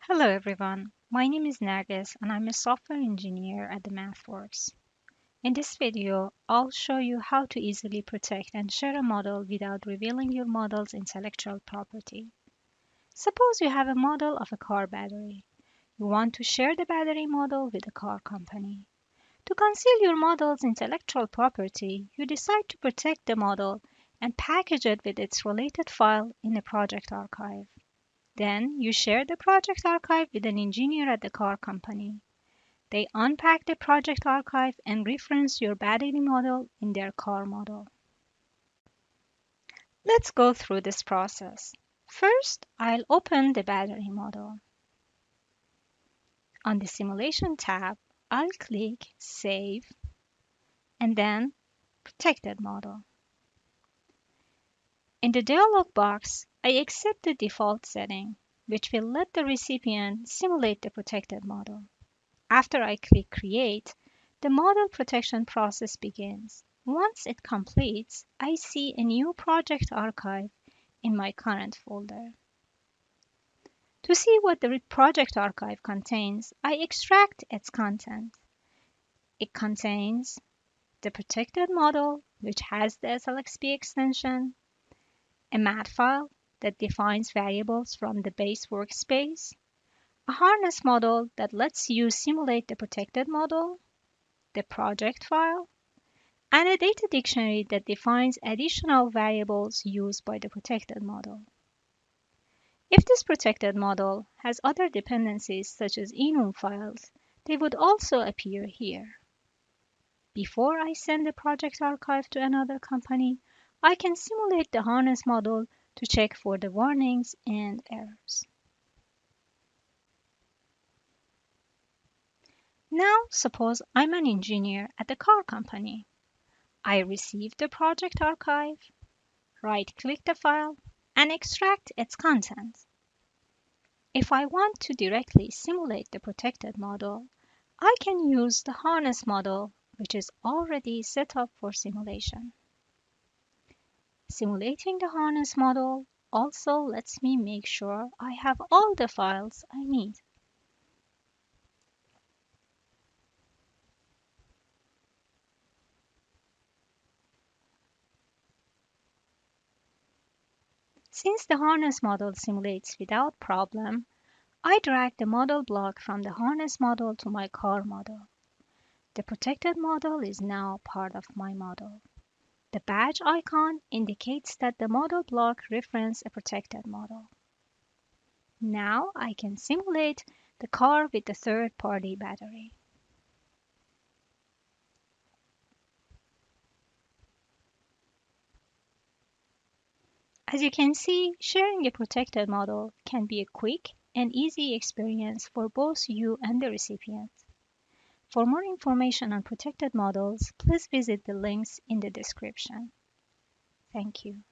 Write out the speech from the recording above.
Hello everyone, my name is Nargis and I'm a software engineer at the MathWorks. In this video, I'll show you how to easily protect and share a model without revealing your model's intellectual property. Suppose you have a model of a car battery. You want to share the battery model with a car company. To conceal your model's intellectual property, you decide to protect the model and package it with its related file in a project archive. Then you share the project archive with an engineer at the car company. They unpack the project archive and reference your battery model in their car model. Let's go through this process. First, I'll open the battery model. On the Simulation tab, I'll click Save and then Protected Model. In the dialog box, I accept the default setting, which will let the recipient simulate the protected model. After I click Create, the model protection process begins. Once it completes, I see a new project archive in my current folder. To see what the project archive contains, I extract its content. It contains the protected model, which has the SLXP extension, a mat file that defines variables from the base workspace, a harness model that lets you simulate the protected model, the project file, and a data dictionary that defines additional variables used by the protected model. If this protected model has other dependencies such as enum files, they would also appear here. Before I send the project archive to another company, I can simulate the harness model to check for the warnings and errors. Now, suppose I'm an engineer at the car company. I receive the project archive, right-click the file, and extract its contents. If I want to directly simulate the protected model, I can use the harness model, which is already set up for simulation. Simulating the harness model also lets me make sure I have all the files I need. Since the harness model simulates without problem, I drag the model block from the harness model to my car model. The protected model is now part of my model. The badge icon indicates that the model block references a protected model. Now I can simulate the car with the third-party battery. As you can see, sharing a protected model can be a quick and easy experience for both you and the recipient. For more information on protected models, please visit the links in the description. Thank you.